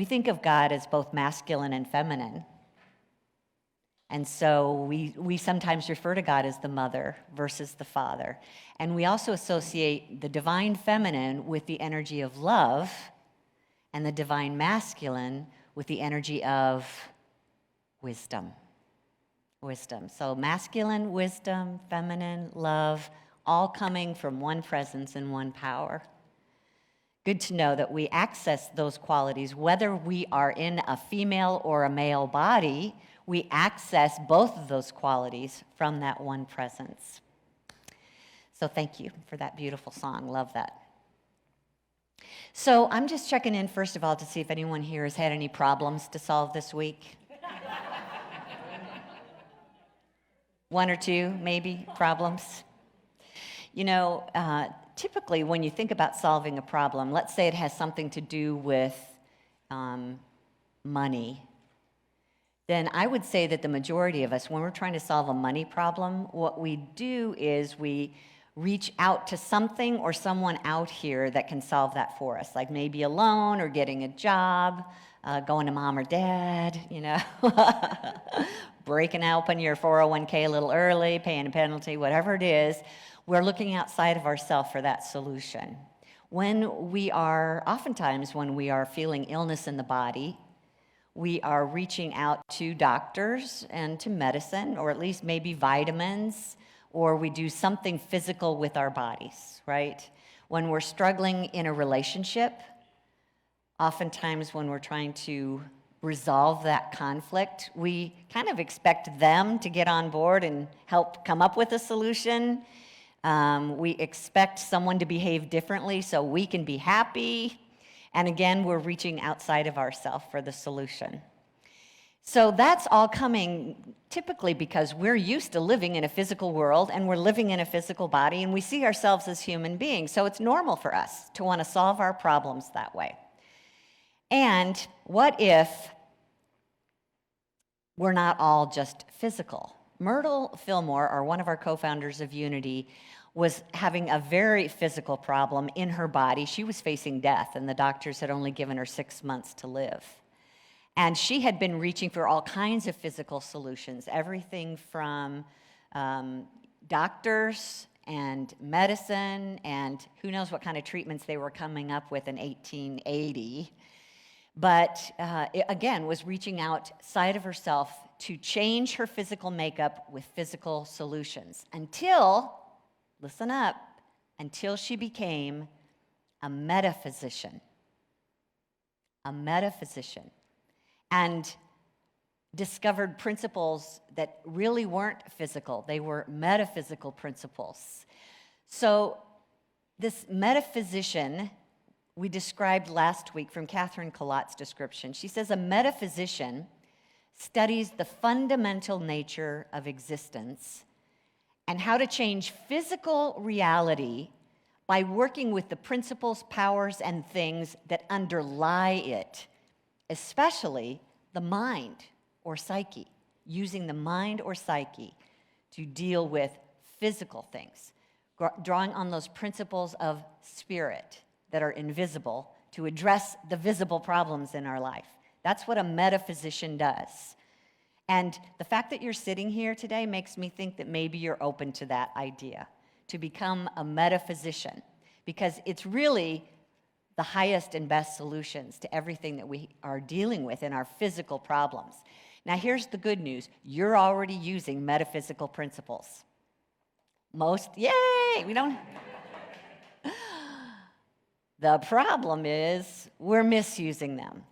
think of God as both masculine and feminine. And so we sometimes refer to God as the mother versus the father. And we also associate the divine feminine with the energy of love and the divine masculine with the energy of wisdom. Wisdom. So masculine, wisdom, feminine, love, all coming from one presence and one power. Good to know that we access those qualities, whether we are in a female or a male body, we access both of those qualities from that one presence. So thank you for that beautiful song. Love that. So I'm just checking in, first of all, to see if anyone here has had any problems to solve this week. One or two, maybe, problems. You know, typically when you think about solving a problem, let's say it has something to do with money, then I would say that the majority of us, when we're trying to solve a money problem, what we do is we reach out to something or someone out here that can solve that for us, like maybe a loan or getting a job, going to mom or dad, you know, breaking open your 401k a little early, paying a penalty, whatever it is. We're looking outside of ourselves for that solution. Oftentimes when we are feeling illness in the body, we are reaching out to doctors and to medicine, or at least maybe vitamins, or we do something physical with our bodies, right? When we're struggling in a relationship, oftentimes when we're trying to resolve that conflict, we kind of expect them to get on board and help come up with a solution. We expect someone to behave differently so we can be happy. And again, we're reaching outside of ourselves for the solution. So that's all coming typically because we're used to living in a physical world and we're living in a physical body and we see ourselves as human beings. So it's normal for us to want to solve our problems that way. And what if we're not all just physical? Myrtle Fillmore, or one of our co-founders of Unity, was having a very physical problem in her body. She was facing death, and the doctors had only given her 6 months to live. And she had been reaching for all kinds of physical solutions, everything from doctors and medicine, and who knows what kind of treatments they were coming up with in 1880. But again, was reaching outside of herself to change her physical makeup with physical solutions until, listen up, until she became a metaphysician. A metaphysician. And discovered principles that really weren't physical. They were metaphysical principles. So this metaphysician, we described last week from Catherine Collott's description. She says a metaphysician studies the fundamental nature of existence and how to change physical reality by working with the principles, powers, and things that underlie it, especially the mind or psyche, using the mind or psyche to deal with physical things, drawing on those principles of spirit that are invisible to address the visible problems in our life. That's what a metaphysician does. And the fact that you're sitting here today makes me think that maybe you're open to that idea, to become a metaphysician, because it's really the highest and best solutions to everything that we are dealing with in our physical problems. Now, here's the good news. You're already using metaphysical principles. Yay! We don't... The problem is we're misusing them.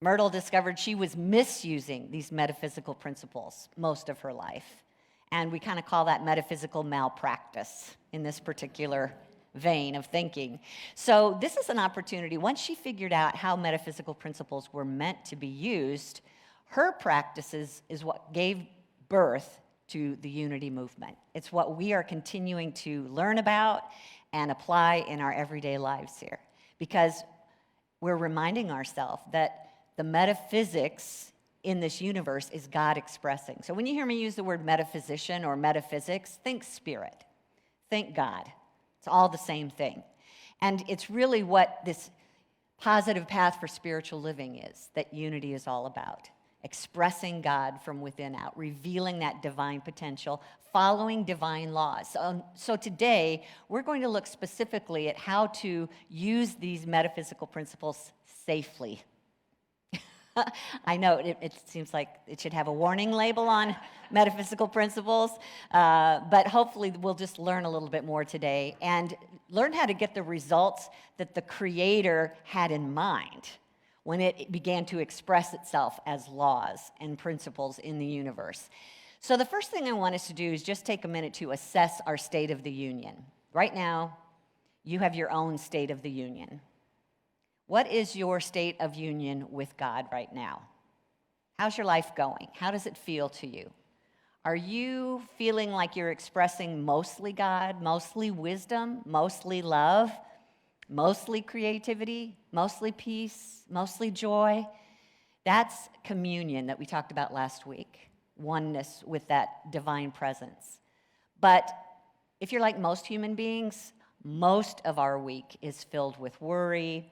Myrtle discovered she was misusing these metaphysical principles most of her life. And we kind of call that metaphysical malpractice in this particular vein of thinking. So this is an opportunity. Once she figured out how metaphysical principles were meant to be used, her practices is what gave birth to the Unity movement. It's what we are continuing to learn about and apply in our everyday lives here. Because we're reminding ourselves that the metaphysics in this universe is God expressing. So when you hear me use the word metaphysician or metaphysics, think spirit, think God. It's all the same thing. And it's really what this positive path for spiritual living is, that unity is all about. Expressing God from within out, revealing that divine potential, following divine laws. So today, we're going to look specifically at how to use these metaphysical principles safely. I know it seems like it should have a warning label on metaphysical principles, but hopefully we'll just learn a little bit more today and learn how to get the results that the Creator had in mind when it began to express itself as laws and principles in the universe. So the first thing I want us to do is just take a minute to assess our state of the union. Right now, you have your own state of the union. What is your state of union with God right now? How's your life going? How does it feel to you? Are you feeling like you're expressing mostly God, mostly wisdom, mostly love, mostly creativity, mostly peace, mostly joy? That's communion that we talked about last week, oneness with that divine presence. But if you're like most human beings, most of our week is filled with worry,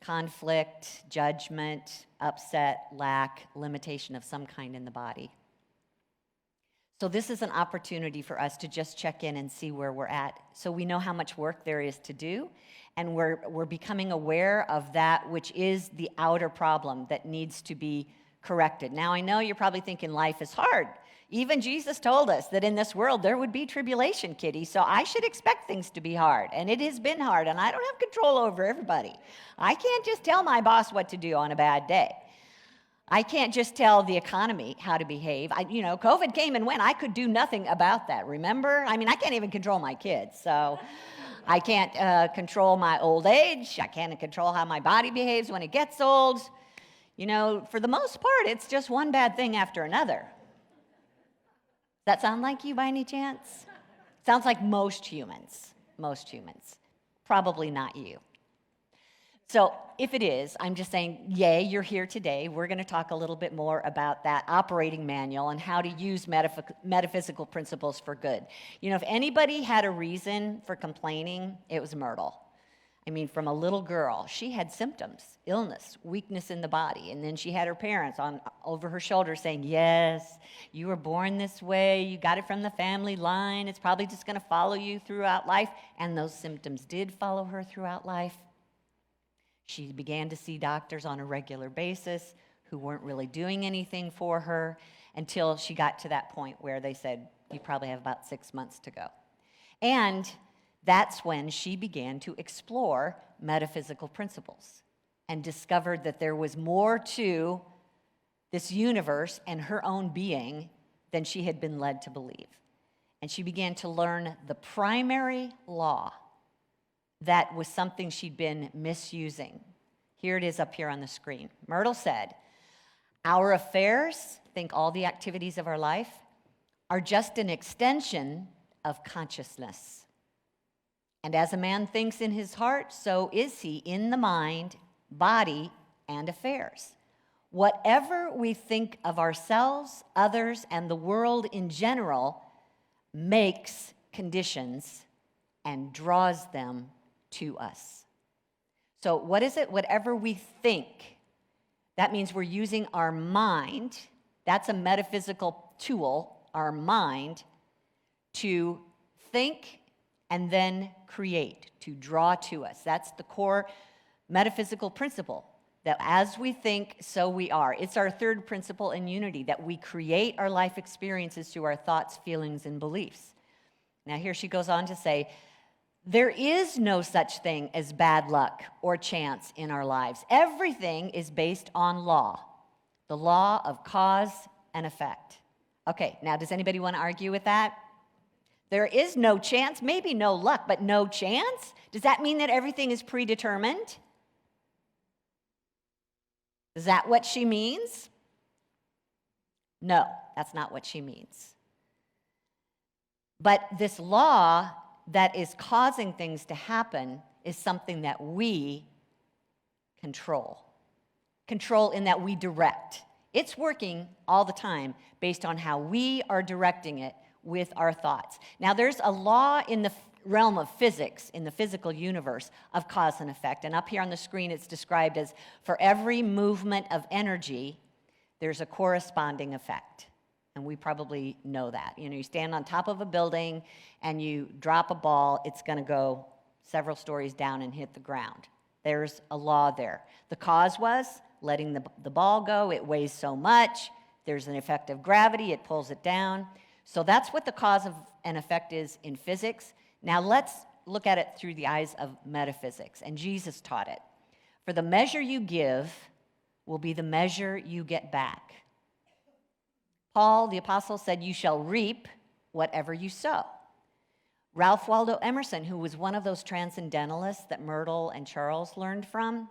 conflict, judgment, upset, lack, limitation of some kind in the body. So this is an opportunity for us to just check in and see where we're at, so we know how much work there is to do, and we're becoming aware of that which is the outer problem that needs to be corrected. Now, I know you're probably thinking life is hard. Even Jesus told us that in this world there would be tribulation, Kitty, so I should expect things to be hard. And it has been hard, and I don't have control over everybody. I can't just tell my boss what to do on a bad day. I can't just tell the economy how to behave. COVID came and went. I could do nothing about that, remember? I can't even control my kids, so I can't control my old age. I can't control how my body behaves when it gets old. For the most part, it's just one bad thing after another. That sound like you by any chance? Sounds like most humans. Probably not you. So if it is, I'm just saying, yay, you're here today. We're going to talk a little bit more about that operating manual and how to use metaphysical principles for good. If anybody had a reason for complaining, it was Myrtle. From a little girl, she had symptoms, illness, weakness in the body. And then she had her parents over her shoulder saying, yes, you were born this way. You got it from the family line. It's probably just going to follow you throughout life. And those symptoms did follow her throughout life. She began to see doctors on a regular basis who weren't really doing anything for her until she got to that point where they said, you probably have about 6 months to go. And that's when she began to explore metaphysical principles and discovered that there was more to this universe and her own being than she had been led to believe. And she began to learn the primary law that was something she'd been misusing. Here it is up here on the screen. Myrtle said, our affairs, think all the activities of our life, are just an extension of consciousness. And as a man thinks in his heart, so is he in the mind, body, and affairs. Whatever we think of ourselves, others, and the world in general makes conditions and draws them to us. So what is it? Whatever we think. That means we're using our mind. That's a metaphysical tool, our mind, to think and then create, to draw to us. That's the core metaphysical principle, that as we think, so we are. It's our third principle in unity, that we create our life experiences through our thoughts, feelings, and beliefs. Now here she goes on to say, there is no such thing as bad luck or chance in our lives. Everything is based on law, the law of cause and effect. Okay, now does anybody want to argue with that? There is no chance, maybe no luck, but no chance? Does that mean that everything is predetermined? Is that what she means? No, that's not what she means. But this law that is causing things to happen is something that we control. Control in that we direct. It's working all the time based on how we are directing it with our thoughts. Now, there's a law in the realm of physics, in the physical universe, of cause and effect. And up here on the screen, it's described as, for every movement of energy, there's a corresponding effect. And we probably know that. You stand on top of a building and you drop a ball, it's going to go several stories down and hit the ground. There's a law there. The cause was letting the ball go. It weighs so much. There's an effect of gravity. It pulls it down. So that's what the cause of an effect is in physics. Now let's look at it through the eyes of metaphysics. And Jesus taught it. For the measure you give will be the measure you get back. Paul, the apostle, said, you shall reap whatever you sow. Ralph Waldo Emerson, who was one of those transcendentalists that Myrtle and Charles learned from,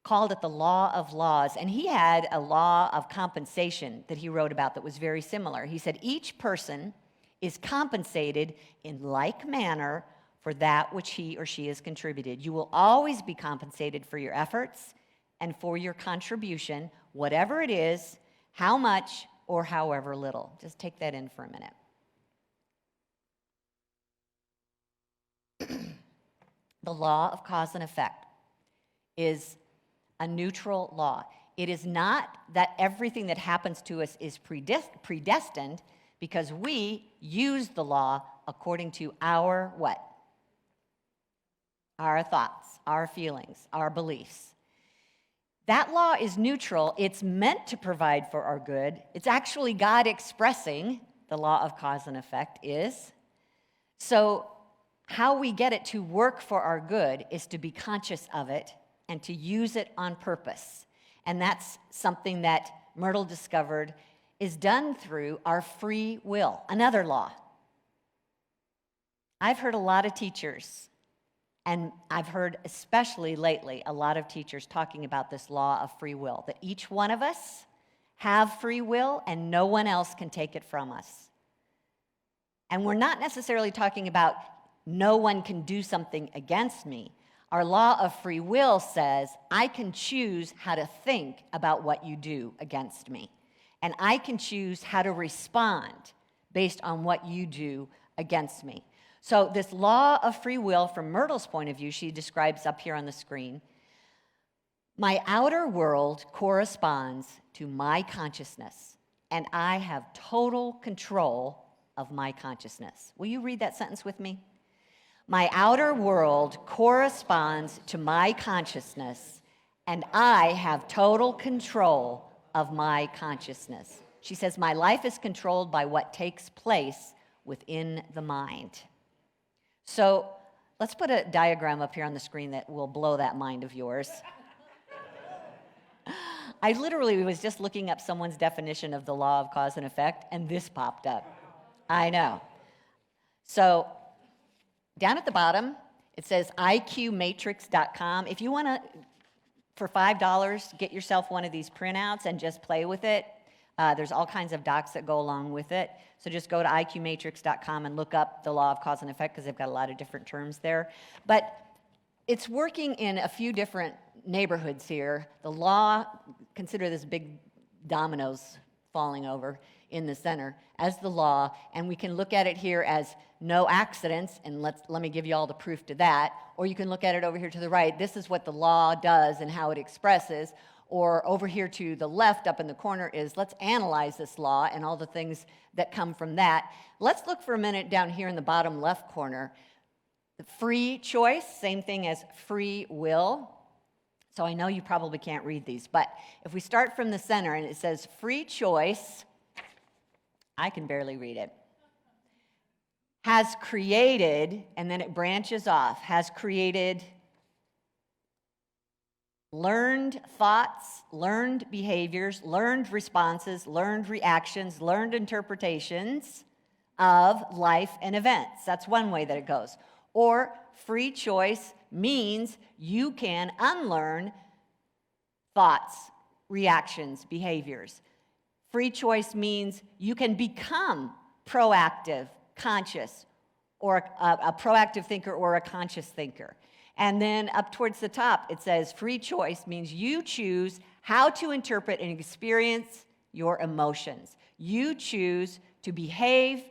called it the law of laws. And he had a law of compensation that he wrote about that was very similar. He said, each person is compensated in like manner for that which he or she has contributed. You will always be compensated for your efforts and for your contribution, whatever it is, how much or however little. Just take that in for a minute. The law of cause and effect is a neutral law. It is not that everything that happens to us is predestined, because we use the law according to our what? Our thoughts, our feelings, our beliefs. That law is neutral. It's meant to provide for our good. It's actually God expressing the law of cause and effect is. So how we get it to work for our good is to be conscious of it and to use it on purpose. And that's something that Myrtle discovered is done through our free will, another law. I've heard a lot of teachers, and I've heard especially lately a lot of teachers talking about this law of free will, that each one of us have free will and no one else can take it from us. And we're not necessarily talking about no one can do something against me. Our law of free will says I can choose how to think about what you do against me. And I can choose how to respond based on what you do against me. So this law of free will, from Myrtle's point of view, she describes up here on the screen, my outer world corresponds to my consciousness, and I have total control of my consciousness. Will you read that sentence with me? My outer world corresponds to my consciousness, and I have total control of my consciousness. She says, my life is controlled by what takes place within the mind. So let's put a diagram up here on the screen that will blow that mind of yours. I literally was just looking up someone's definition of the law of cause and effect, and this popped up. I know. So down at the bottom, it says iqmatrix.com. If you want to, for $5, get yourself one of these printouts and just play with it. There's all kinds of docs that go along with it. So just go to iqmatrix.com and look up the law of cause and effect, because they've got a lot of different terms there. But it's working in a few different neighborhoods here. The law, consider this big dominoes falling over in the center as the law, and we can look at it here as no accidents, and let me give you all the proof to that. Or you can look at it over here to the right. This is what the law does and how it expresses. Or over here to the left up in the corner is, let's analyze this law and all the things that come from that. Let's look for a minute down here in the bottom left corner. The free choice, same thing as free will. So I know you probably can't read these, but if we start from the center and it says free choice, I can barely read it. Has created, and then it branches off, has created learned thoughts, learned behaviors, learned responses, learned reactions, learned interpretations of life and events. That's one way that it goes. Or free choice means you can unlearn thoughts, reactions, behaviors. Free choice means you can become proactive, conscious, or a proactive thinker or a conscious thinker. And then up towards the top, it says free choice means you choose how to interpret and experience your emotions. You choose to behave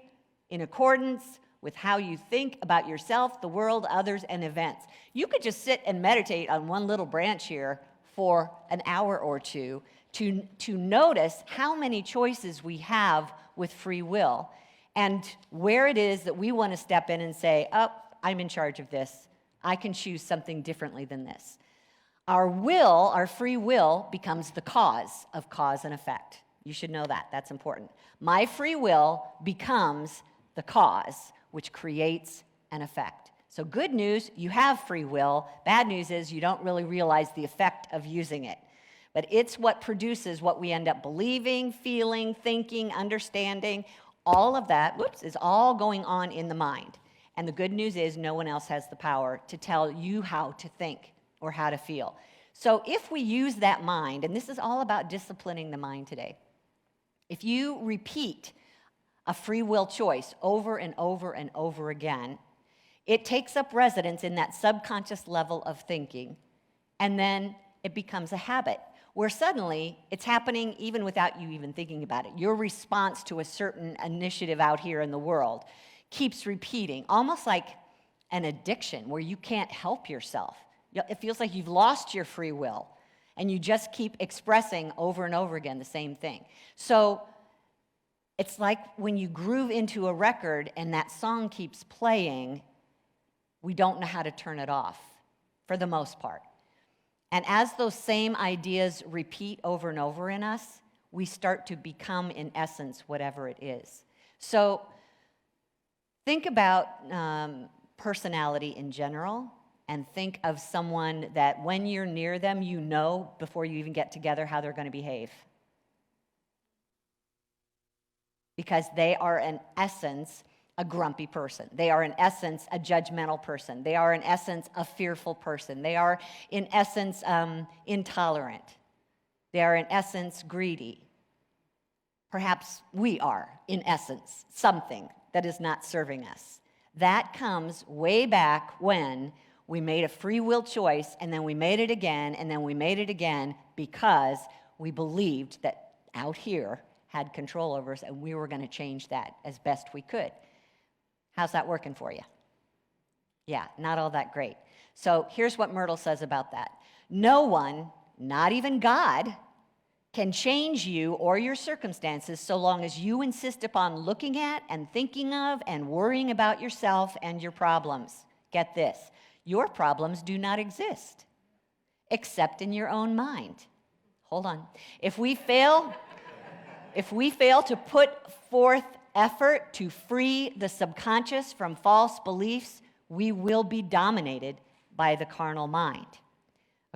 in accordance with how you think about yourself, the world, others, and events. You could just sit and meditate on one little branch here for an hour or two to notice how many choices we have with free will and where it is that we want to step in and say, oh, I'm in charge of this. I can choose something differently than this. Our will, our free will, becomes the cause of cause and effect. You should know that. That's important. My free will becomes the cause, which creates an effect. So good news, you have free will. Bad news is you don't really realize the effect of using it. But it's what produces what we end up believing, feeling, thinking, understanding. All of that, is all going on in the mind. And the good news is no one else has the power to tell you how to think or how to feel. So if we use that mind, and this is all about disciplining the mind today, if you repeat a free will choice over and over and over again, it takes up residence in that subconscious level of thinking, and then it becomes a habit where suddenly it's happening even without you even thinking about it. Your response to a certain initiative out here in the world keeps repeating, almost like an addiction where you can't help yourself. It feels like you've lost your free will, and you just keep expressing over and over again the same thing. So it's like when you groove into a record and that song keeps playing, we don't know how to turn it off, for the most part. And as those same ideas repeat over and over in us, we start to become, in essence, whatever it is. So think about personality in general, and think of someone that when you're near them, you know before you even get together how they're going to behave. Because they are, in essence, a grumpy person. They are, in essence, a judgmental person. They are, in essence, a fearful person. They are, in essence, intolerant. They are, in essence, greedy. Perhaps we are, in essence, something that is not serving us. That comes way back when we made a free will choice, and then we made it again, and then we made it again because we believed that out here had control over us, and we were going to change that as best we could. How's that working for you? Yeah, not all that great. So here's what Myrtle says about that. No one, not even God, can change you or your circumstances so long as you insist upon looking at and thinking of and worrying about yourself and your problems. Get this. Your problems do not exist except in your own mind. Hold on. If we fail to put forth effort to free the subconscious from false beliefs, we will be dominated by the carnal mind.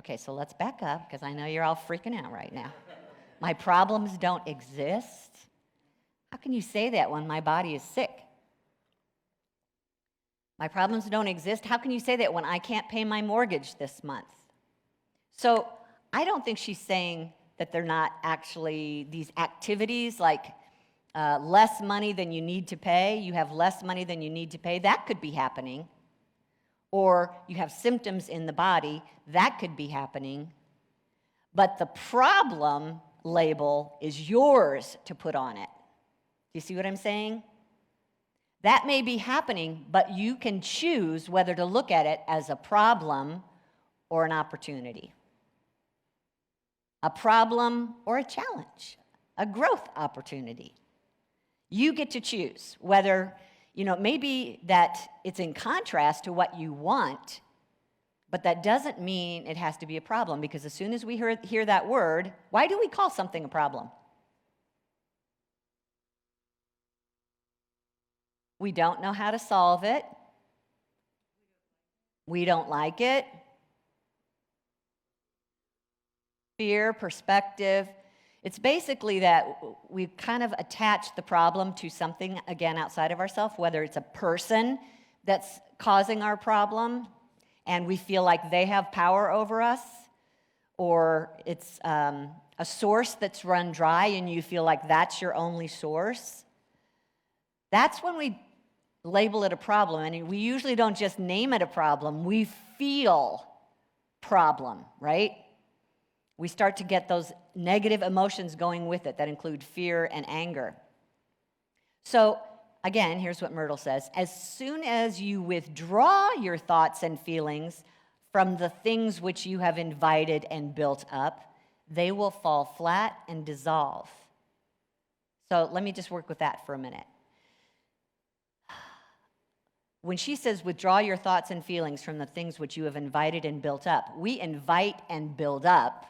Okay, so let's back up because I know you're all freaking out right now. My problems don't exist? How can you say that when my body is sick? My problems don't exist? How can you say that when I can't pay my mortgage this month? So I don't think she's saying that they're not actually these activities like less money than you need to pay. You have less money than you need to pay. That could be happening. Or you have symptoms in the body. That could be happening. But the problem label is yours to put on it. Do you see what I'm saying? That may be happening, but you can choose whether to look at it as a problem or an opportunity. A problem or a challenge, a growth opportunity. You get to choose whether, maybe that it's in contrast to what you want, but that doesn't mean it has to be a problem, because as soon as we hear that word, why do we call something a problem? We don't know how to solve it. We don't like it. Fear, perspective. It's basically that we've kind of attached the problem to something, again, outside of ourselves, whether it's a person that's causing our problem and we feel like they have power over us, or it's a source that's run dry and you feel like that's your only source. That's when we label it a problem. And we usually don't just name it a problem. We feel problem, right? We start to get those negative emotions going with it that include fear and anger. So Again, here's what Myrtle says. As soon as you withdraw your thoughts and feelings from the things which you have invited and built up, they will fall flat and dissolve. So let me just work with that for a minute. When she says, withdraw your thoughts and feelings from the things which you have invited and built up, we invite and build up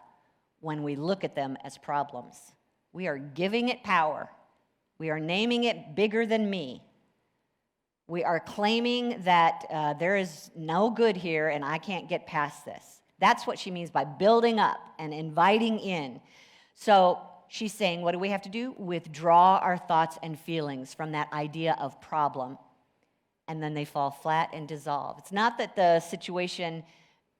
when we look at them as problems. We are giving it power. We are naming it bigger than me. We are claiming that there is no good here and I can't get past this. That's what she means by building up and inviting in. So she's saying, what do we have to do? Withdraw our thoughts and feelings from that idea of problem. And then they fall flat and dissolve. It's not that the situation,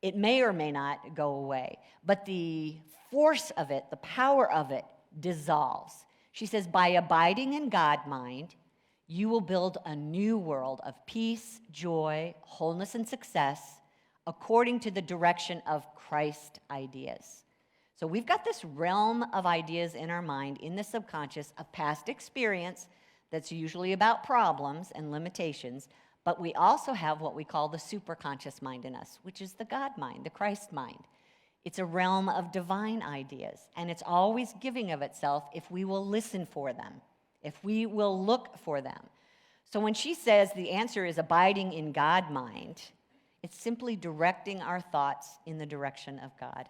it may or may not go away, but the force of it, the power of it, dissolves. She says, by abiding in God mind, you will build a new world of peace, joy, wholeness, and success according to the direction of Christ ideas. So we've got this realm of ideas in our mind, in the subconscious, of past experience that's usually about problems and limitations, but we also have what we call the superconscious mind in us, which is the God mind, the Christ mind. It's a realm of divine ideas, and it's always giving of itself if we will listen for them, if we will look for them. So when she says the answer is abiding in God mind, it's simply directing our thoughts in the direction of God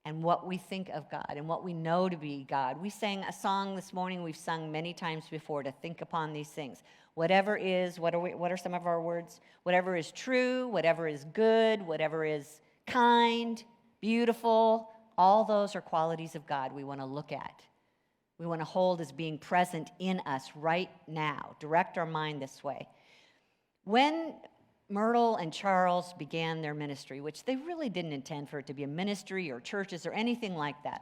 and what we think of God and what we know to be God. We sang a song this morning we've sung many times before, to think upon these things. Whatever is, what are some of our words? Whatever is true, whatever is good, whatever is kind, beautiful, all those are qualities of God we want to look at. We want to hold as being present in us right now. Direct our mind this way. When Myrtle and Charles began their ministry, which they really didn't intend for it to be a ministry or churches or anything like that,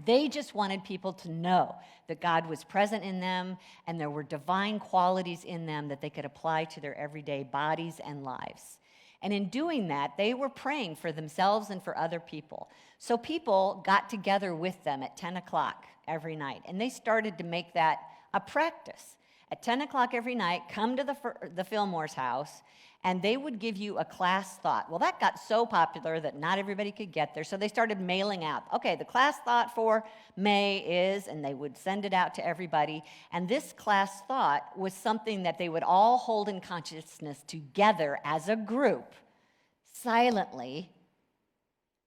they just wanted people to know that God was present in them and there were divine qualities in them that they could apply to their everyday bodies and lives. And in doing that, they were praying for themselves and for other people. So people got together with them at 10 o'clock every night, and they started to make that a practice. At 10 o'clock every night, come to the Fillmore's house, and they would give you a class thought. Well, that got so popular that not everybody could get there, so they started mailing out, okay, the class thought for May is, and they would send it out to everybody. And this class thought was something that they would all hold in consciousness together as a group, silently,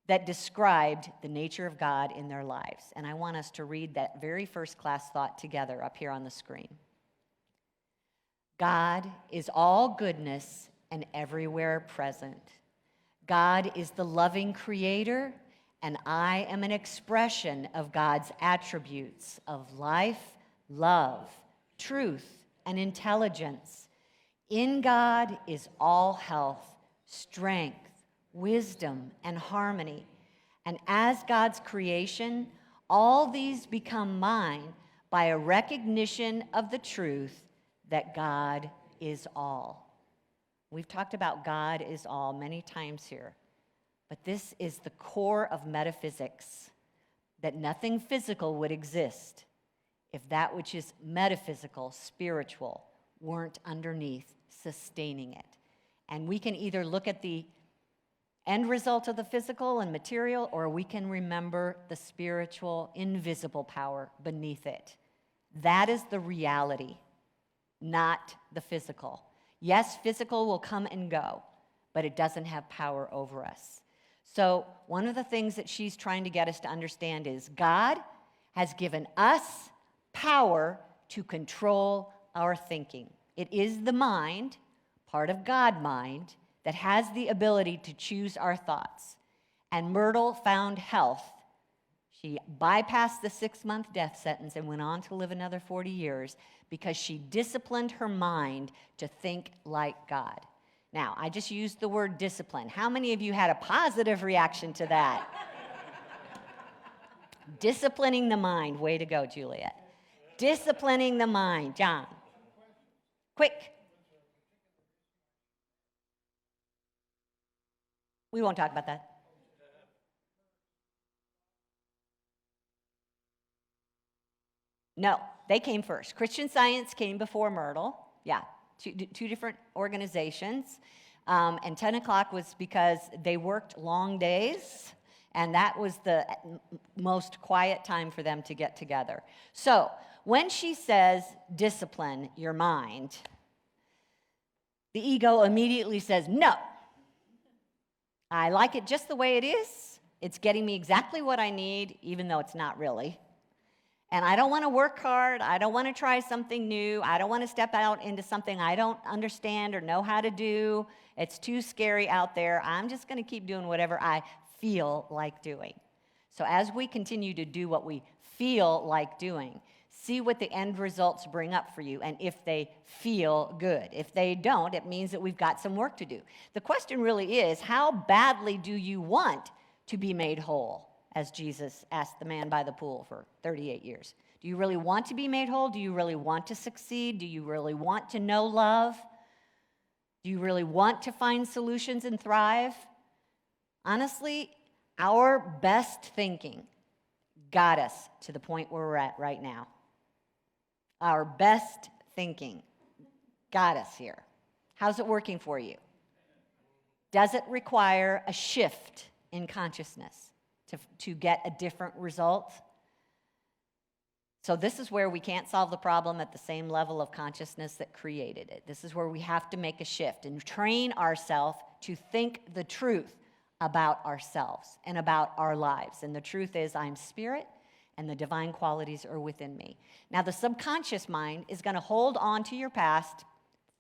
that described the nature of God in their lives. And I want us to read that very first class thought together up here on the screen. God is all goodness and everywhere present. God is the loving creator, and I am an expression of God's attributes of life, love, truth, and intelligence. In God is all health, strength, wisdom, and harmony. And as God's creation, all these become mine by a recognition of the truth that God is all. We've talked about God is all many times here, but this is the core of metaphysics, that nothing physical would exist if that which is metaphysical, spiritual, weren't underneath sustaining it. And we can either look at the end result of the physical and material, or we can remember the spiritual, invisible power beneath it. That is the reality, not the physical. Yes, physical will come and go, but it doesn't have power over us. So one of the things that she's trying to get us to understand is God has given us power to control our thinking. It is the mind, part of God mind, that has the ability to choose our thoughts. And Myrtle found health. She bypassed the 6-month death sentence and went on to live another 40 years because she disciplined her mind to think like God. Now, I just used the word discipline. How many of you had a positive reaction to that? Disciplining the mind. Way to go, Juliet. Disciplining the mind. John. Quick. We won't talk about that. No, they came first. Christian Science came before Myrtle. Yeah, two different organizations. And 10 o'clock was because they worked long days, and that was the most quiet time for them to get together. So when she says, discipline your mind, the ego immediately says, no. I like it just the way it is. It's getting me exactly what I need, even though it's not really. And I don't want to work hard. I don't want to try something new. I don't want to step out into something I don't understand or know how to do. It's too scary out there. I'm just going to keep doing whatever I feel like doing. So as we continue to do what we feel like doing, see what the end results bring up for you, and if they feel good. If they don't, it means that we've got some work to do. The question really is, how badly do you want to be made whole? As Jesus asked the man by the pool for 38 years. Do you really want to be made whole? Do you really want to succeed? Do you really want to know love? Do you really want to find solutions and thrive? Honestly, our best thinking got us to the point where we're at right now. Our best thinking got us here. How's it working for you? Does it require a shift in consciousness to get a different result? So this is where we can't solve the problem at the same level of consciousness that created it. This is where we have to make a shift and train ourselves to think the truth about ourselves and about our lives. And the truth is, I'm spirit, and the divine qualities are within me. Now, the subconscious mind is going to hold on to your past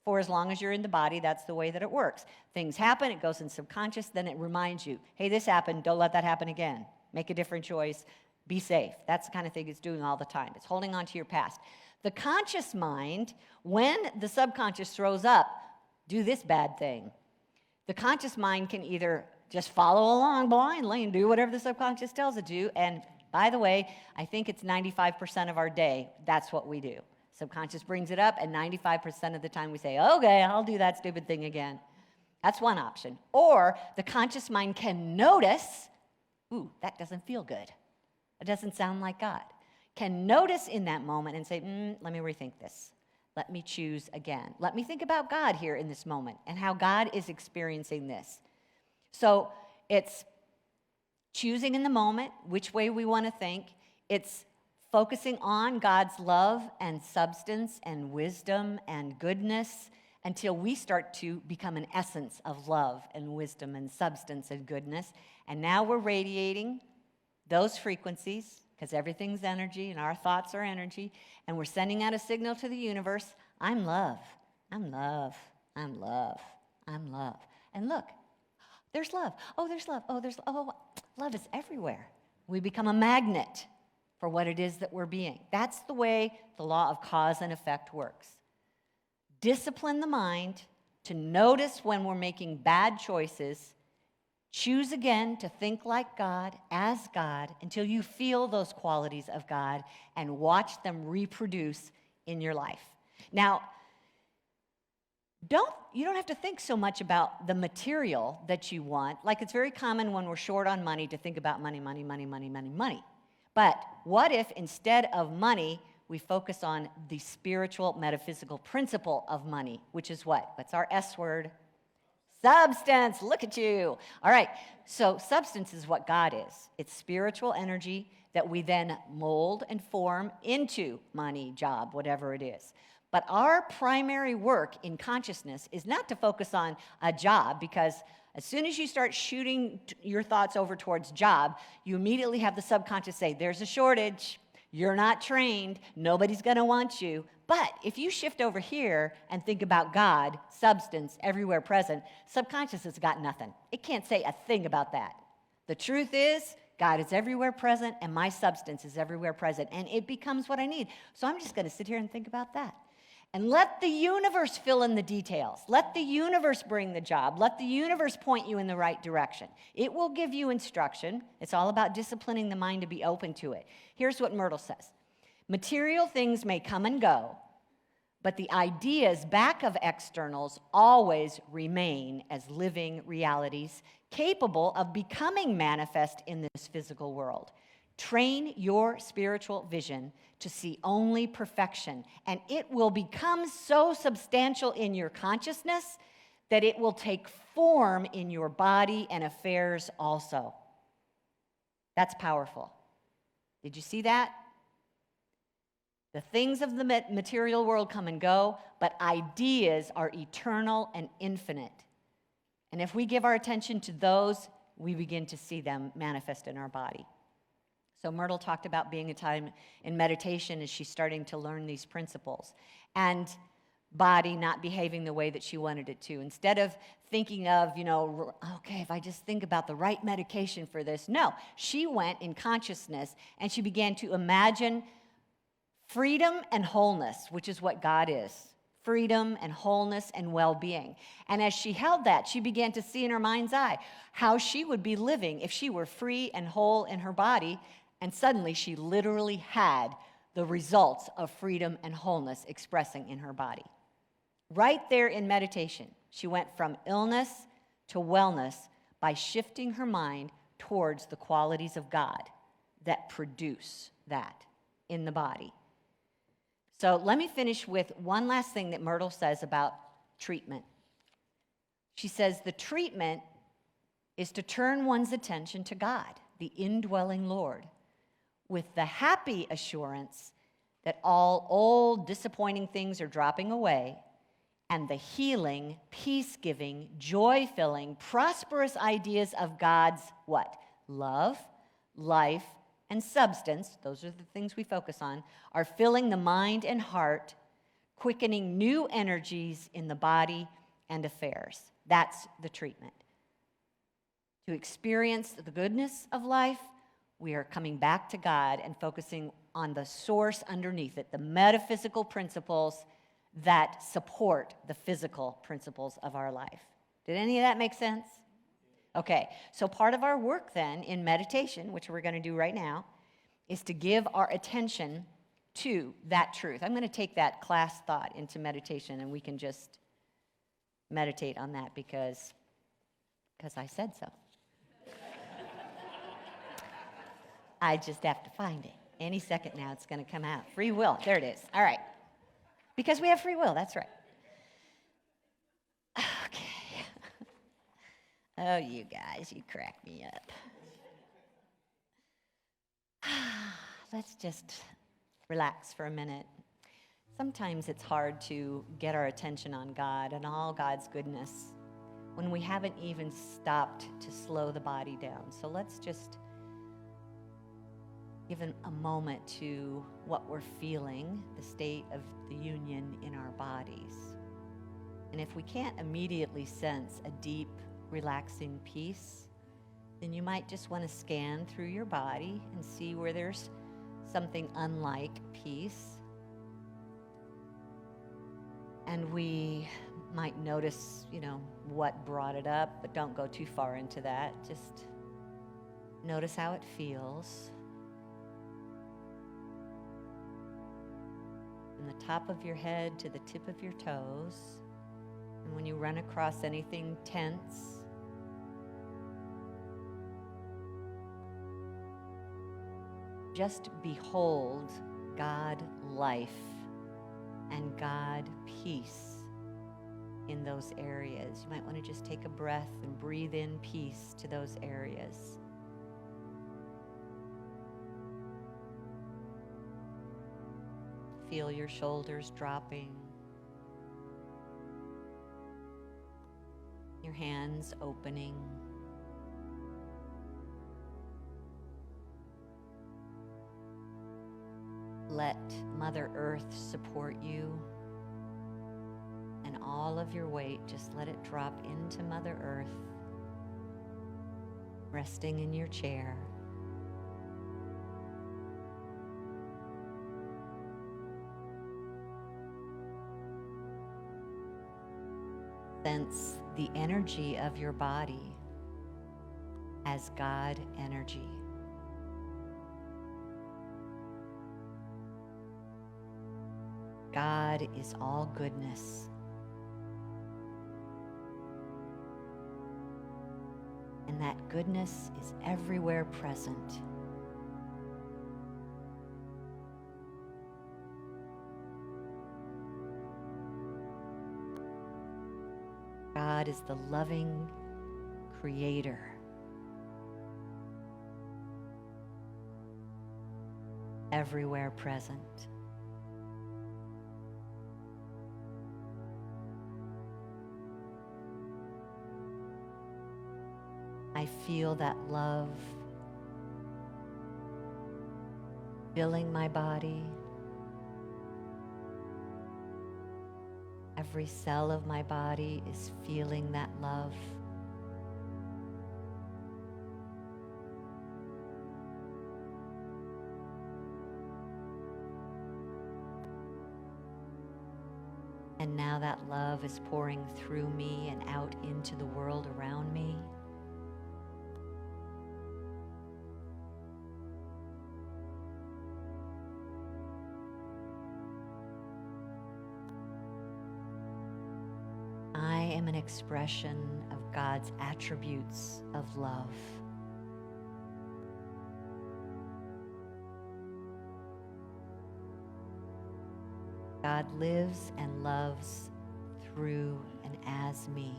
for as long as you're in the body. That's the way that it works. Things happen, it goes in subconscious, then it reminds you, hey, this happened, don't let that happen again. Make a different choice, be safe. That's the kind of thing it's doing all the time. It's holding on to your past. The conscious mind, when the subconscious throws up, do this bad thing. The conscious mind can either just follow along blindly and do whatever the subconscious tells it to, and by the way, I think it's 95% of our day, that's what we do. Subconscious brings it up, and 95% of the time we say, okay, I'll do that stupid thing again. That's one option. Or the conscious mind can notice, ooh, that doesn't feel good. It doesn't sound like God. Can notice in that moment and say, let me rethink this. Let me choose again. Let me think about God here in this moment and how God is experiencing this. So it's choosing in the moment which way we want to think. It's focusing on God's love and substance and wisdom and goodness until we start to become an essence of love and wisdom and substance and goodness. And now we're radiating those frequencies, because everything's energy and our thoughts are energy, and we're sending out a signal to the universe, I'm love, I'm love, I'm love, I'm love. And look, there's love. Oh, there's love. Oh, love is everywhere. We become a magnet for what it is that we're being. That's the way the law of cause and effect works. Discipline the mind to notice when we're making bad choices. Choose again to think like God, as God, until you feel those qualities of God and watch them reproduce in your life. Now, you don't have to think so much about the material that you want. Like, it's very common when we're short on money to think about money. But what if instead of money, we focus on the spiritual metaphysical principle of money, which is what? What's our S word? Substance. Look at you. All right. So substance is what God is. It's spiritual energy that we then mold and form into money, job, whatever it is. But our primary work in consciousness is not to focus on a job, because as soon as you start shooting your thoughts over towards job, you immediately have the subconscious say, there's a shortage, you're not trained, nobody's going to want you. But if you shift over here and think about God, substance, everywhere present, subconscious has got nothing. It can't say a thing about that. The truth is, God is everywhere present, and my substance is everywhere present, and it becomes what I need. So I'm just going to sit here and think about that. And let the universe fill in the details. Let the universe bring the job. Let the universe point you in the right direction. It will give you instruction. It's all about disciplining the mind to be open to it. Here's what Myrtle says. Material things may come and go, but the ideas back of externals always remain as living realities capable of becoming manifest in this physical world. Train your spiritual vision to see only perfection, and it will become so substantial in your consciousness that it will take form in your body and affairs also. That's powerful. Did you see that? The things of the material world come and go, but ideas are eternal and infinite. And if we give our attention to those, we begin to see them manifest in our body. So Myrtle talked about being a time in meditation as she's starting to learn these principles. And body not behaving the way that she wanted it to. Instead of thinking of, okay, if I just think about the right medication for this. No, she went in consciousness and she began to imagine freedom and wholeness, which is what God is. Freedom and wholeness and well-being. And as she held that, she began to see in her mind's eye how she would be living if she were free and whole in her body. And suddenly she literally had the results of freedom and wholeness expressing in her body. Right there in meditation, she went from illness to wellness by shifting her mind towards the qualities of God that produce that in the body. So let me finish with one last thing that Myrtle says about treatment. She says the treatment is to turn one's attention to God, the indwelling Lord, with the happy assurance that all old, disappointing things are dropping away, and the healing, peace-giving, joy-filling, prosperous ideas of God's what? Love, life, and substance, those are the things we focus on, are filling the mind and heart, quickening new energies in the body and affairs. That's the treatment. To experience the goodness of life, we are coming back to God and focusing on the source underneath it, the metaphysical principles that support the physical principles of our life. Did any of that make sense? Okay, so part of our work then in meditation, which we're going to do right now, is to give our attention to that truth. I'm going to take that class thought into meditation, and we can just meditate on that because I said so. I just have to find it. Any second now, it's going to come out. Free will. There it is. All right. Because we have free will. That's right. Okay. Oh, you guys, you crack me up. Let's just relax for a minute. Sometimes it's hard to get our attention on God and all God's goodness when we haven't even stopped to slow the body down. So let's just give a moment to what we're feeling, the state of the union in our bodies. And if we can't immediately sense a deep, relaxing peace, then you might just want to scan through your body and see where there's something unlike peace. And we might notice, what brought it up, but don't go too far into that. Just notice how it feels. From the top of your head to the tip of your toes. And when you run across anything tense, just behold God life and God peace in those areas. You might want to just take a breath and breathe in peace to those areas. Feel your shoulders dropping, your hands opening. Let Mother Earth support you, and all of your weight, just let it drop into Mother Earth, resting in your chair. Sense the energy of your body as God energy. God is all goodness. And that goodness is everywhere present. God is the loving creator. Everywhere present. I feel that love filling my body. Every cell of my body is feeling that love. And now that love is pouring through me and out into the world around me. I am an expression of God's attributes of love. God lives and loves through and as me.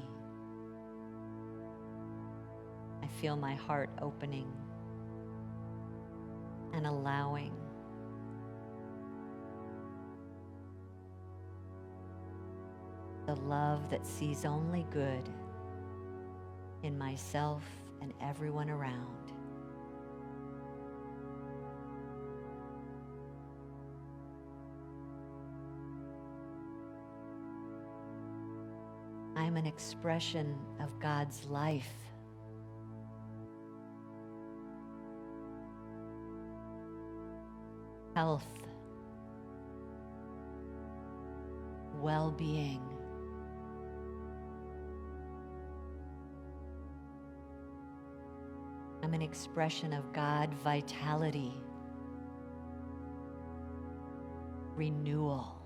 I feel my heart opening and allowing the love that sees only good in myself and everyone around. I'm an expression of God's life. Health, well-being, I'm an expression of God vitality, renewal,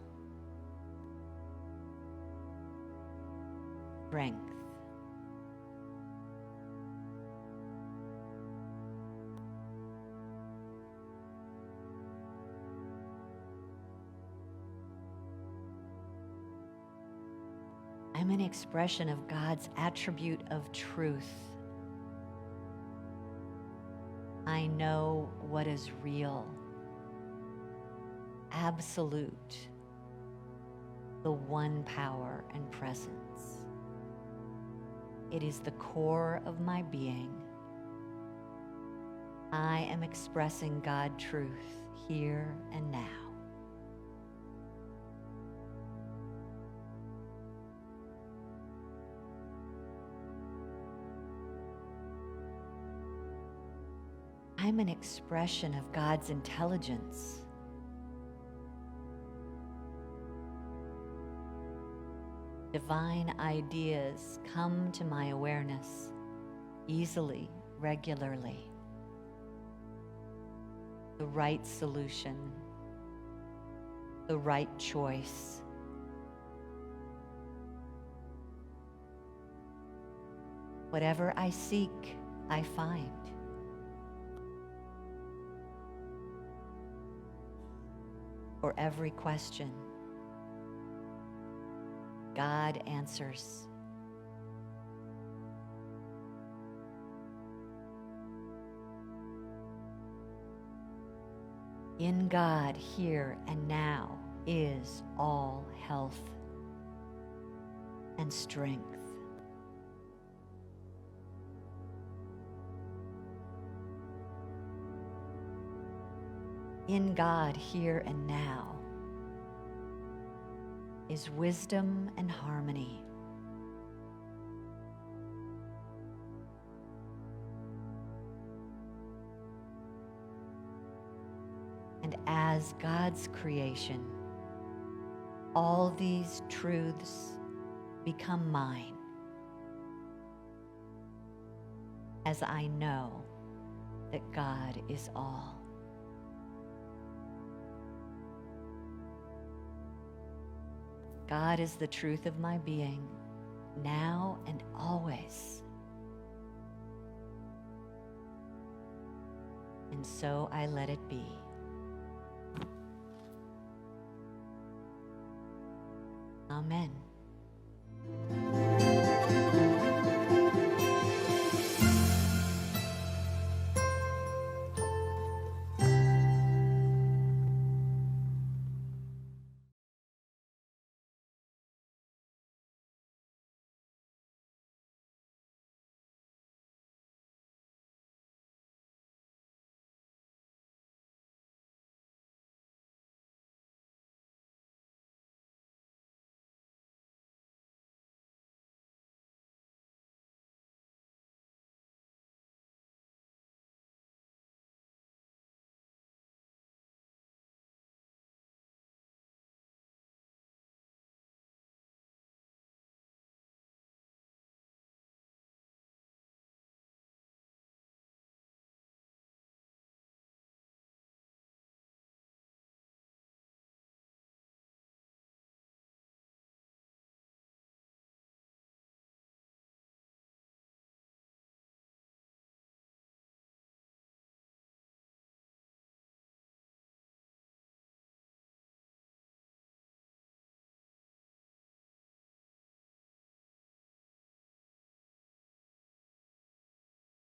strength. I'm an expression of God's attribute of truth. I know what is real, absolute, the one power and presence. It is the core of my being. I am expressing God truth here and now. I'm an expression of God's intelligence. Divine ideas come to my awareness easily, regularly. The right solution, the right choice. Whatever I seek, I find. For every question, God answers. In God, here and now, is all health and strength. In God, here and now, is wisdom and harmony. And as God's creation, all these truths become mine, as I know that God is all. God is the truth of my being, now and always. And so I let it be. Amen.